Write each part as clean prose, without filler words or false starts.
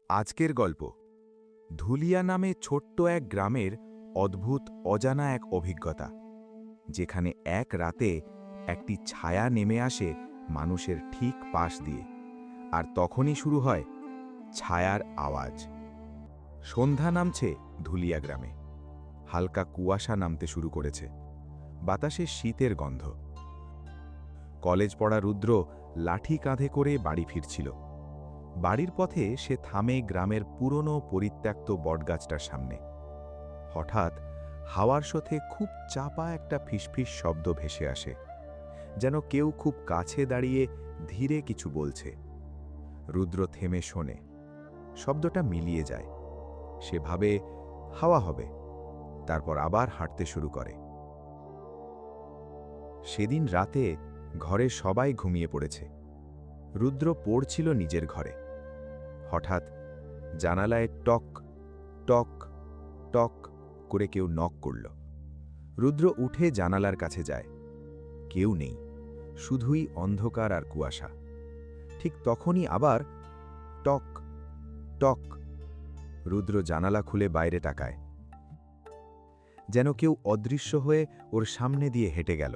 আজকের গল্প ধুলিয়া নামে ছোট্ট এক গ্রামের অদ্ভুত অজানা এক অভিজ্ঞতা, যেখানে এক রাতে একটি ছায়া নেমে আসে মানুষের ঠিক পাশ দিয়ে, আর তখনই শুরু হয় ছায়ার আওয়াজ। সন্ধ্যা নামছে ধুলিয়া গ্রামে। হালকা কুয়াশা নামতে শুরু করেছে, বাতাসে শীতের গন্ধ। কলেজ পড়া রুদ্র লাঠি কাঁধে করে বাড়ি ফিরছিল। বাড়ির পথে সে থামে গ্রামের পুরনো পরিত্যক্ত বটগাছটার সামনে। হঠাৎ হাওয়ার সাথে খুব চাপা একটা ফিসফিস শব্দ ভেসে আসে, যেন কেউ খুব কাছে দাঁড়িয়ে ধীরে কিছু বলছে। রুদ্র থেমে শোনে। শব্দটা মিলিয়ে যায়। সে ভাবে হাওয়া হবে, তারপর আবার হাঁটতে শুরু করে। সেদিন রাতে ঘরে সবাই ঘুমিয়ে পড়েছে। রুদ্র পড়ছিল নিজের ঘরে। হঠাৎ জানালায় টক টক টক করে কেউ নক করল। রুদ্র উঠে জানালার কাছে যায়। কেউ নেই, শুধুই অন্ধকার আর কুয়াশা। ঠিক তখনই আবার টক টক। রুদ্র জানালা খুলে বাইরে তাকায়, যেন কেউ অদৃশ্য হয়ে ওর সামনে দিয়ে হেঁটে গেল।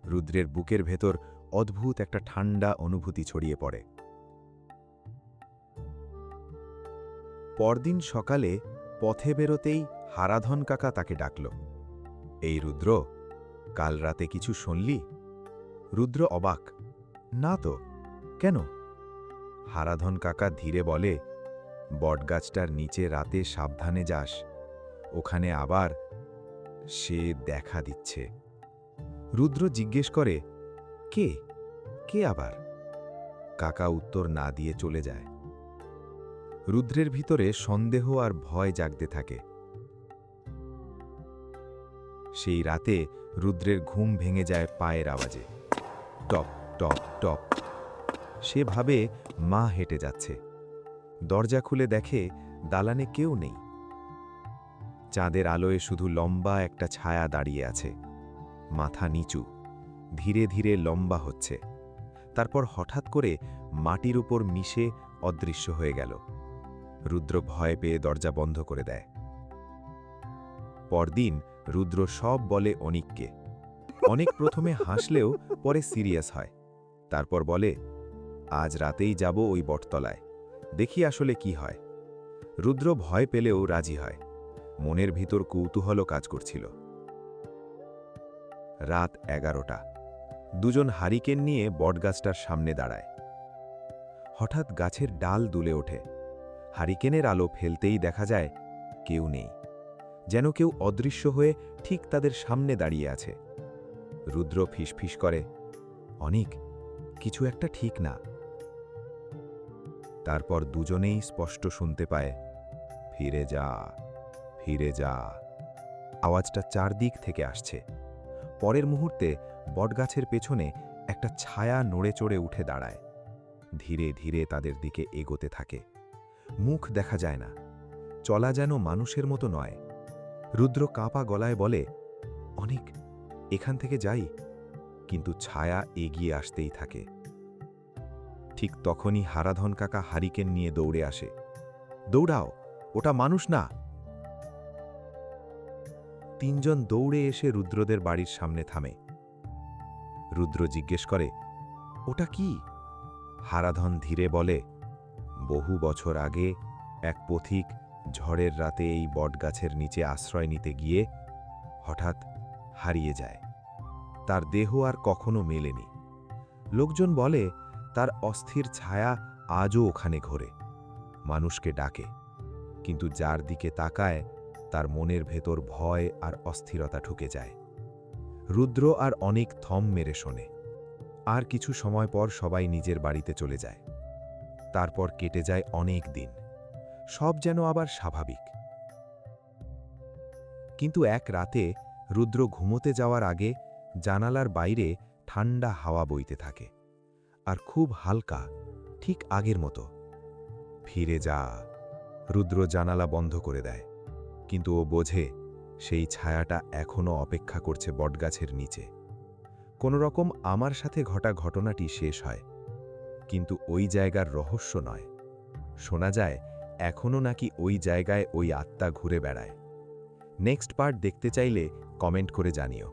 রুদ্রের বুকের ভেতর অদ্ভুত একটা ঠান্ডা অনুভূতি ছড়িয়ে পড়ে। পরদিন সকালে পথে বেরোতেই হারাধন কাকা তাকে ডাকল। এই রুদ্র, কাল রাতে কিছু শুনলি? রুদ্র অবাক। না তো, কেন? হারাধন কাকা ধীরে বলে, বটগাছটার নিচে রাতে সাবধানে যাস, ওখানে আবার সে দেখা দিচ্ছে। রুদ্র জিজ্ঞেস করে, কে কে আবার? কাকা উত্তর না দিয়ে চলে যায়। রুদ্রের ভিতরে সন্দেহ আর ভয় জাগতে থাকে। সেই রাতে রুদ্রের ঘুম ভেঙে যায় পায়ের আওয়াজে। Top top top. সে ভাবে মা হেঁটে যাচ্ছে। দরজা খুলে দেখে দালানে কেউ নেই। চাঁদের আলোয় শুধু লম্বা একটা ছায়া দাঁড়িয়ে আছে, মাথা নিচু, ধীরে ধীরে লম্বা হচ্ছে। তারপর হঠাৎ করে মাটির উপর মিশে অদৃশ্য হয়ে গেল। রুদ্র ভয় পেয়ে দরজা বন্ধ করে দেয়। পরদিন রুদ্র সব বলে অনিককে। অনেক প্রথমে হাসলেও পরে সিরিয়াস হয়। তারপর বলে, আজ রাতেই যাব ওই বটতলায়, দেখি আসলে কি হয়। রুদ্র ভয় পেলেও রাজি হয়। মনের ভিতর কৌতূহলও কাজ করছিল। রাত 11টা। দুজন হারিকেন নিয়ে বটগাছটার সামনে দাঁড়ায়। হঠাৎ গাছের ডাল দুলে ওঠে। হারিকেনের আলো ফেলতেই দেখা যায় কেউ নেই, যেন কেউ অদৃশ্য হয়ে ঠিক তাদের সামনে দাঁড়িয়ে আছে। রুদ্র ফিসফিস করে, অনিক, কিছু একটা ঠিক না। তারপর দুজনেই স্পষ্ট শুনতে পায়, ফিরে যা, ফিরে যা। আওয়াজটা চারদিক থেকে আসছে। পরের মুহূর্তে বটগাছের পেছনে একটা ছায়া নড়ে চড়ে উঠে দাঁড়ায়। ধীরে ধীরে তাদের দিকে এগোতে থাকে। মুখ দেখা যায় না, চলা যেন মানুষের মতো নয়। রুদ্র কাঁপা গলায় বলে, অনেক, এখান থেকে যাই। কিন্তু ছায়া এগিয়ে আসতেই থাকে। ঠিক তখনই হারাধন কাকা হারিকেন নিয়ে দৌড়ে আসে। দৌড়াও, ওটা মানুষ না। তিনজন দৌড়ে এসে রুদ্রদের বাড়ির সামনে থামে। রুদ্র জিজ্ঞেস করে, ওটা কি? হারাধন ধীরে বলে, বহু বছর আগে এক পথিক ঝড়ের রাতে এই বটগাছের নিচে আশ্রয় নিতে গিয়ে হঠাৎ হারিয়ে যায়। তার দেহ আর কখনো মেলেনি। লোকজন বলে তার অস্থির ছায়া আজও ওখানে ঘোরে, মানুষকে ডাকে। কিন্তু যার দিকে তাকায় তার মনের ভেতর ভয় আর অস্থিরতা ঢুকে যায়। রুদ্র আর অনেক থম মেরে শোনে। আর কিছু সময় পর সবাই নিজের বাড়িতে চলে যায়। তারপর কেটে যায় অনেক দিন, সব যেন আবার স্বাভাবিক। কিন্তু এক রাতে রুদ্র ঘুমোতে যাওয়ার আগে জানালার বাইরে ঠান্ডা হাওয়া বইতে থাকে, আর খুব হালকা, ঠিক আগের মতো। ফিরে যা। রুদ্র জানালা বন্ধ করে দেয়, কিন্তু ও বোঝে সেই ছায়াটা এখনও অপেক্ষা করছে বটগাছের নিচে। কোনো রকম আমার সাথে ঘটা ঘটনাটি শেষ হয়, কিন্তু ওই জায়গার রহস্য নয়, শোনা যায় এখনও নাকি ওই জায়গায় ওই আত্মা ঘুরে বেড়ায়। নেক্সট পার্ট দেখতে চাইলে কমেন্ট করে জানিও।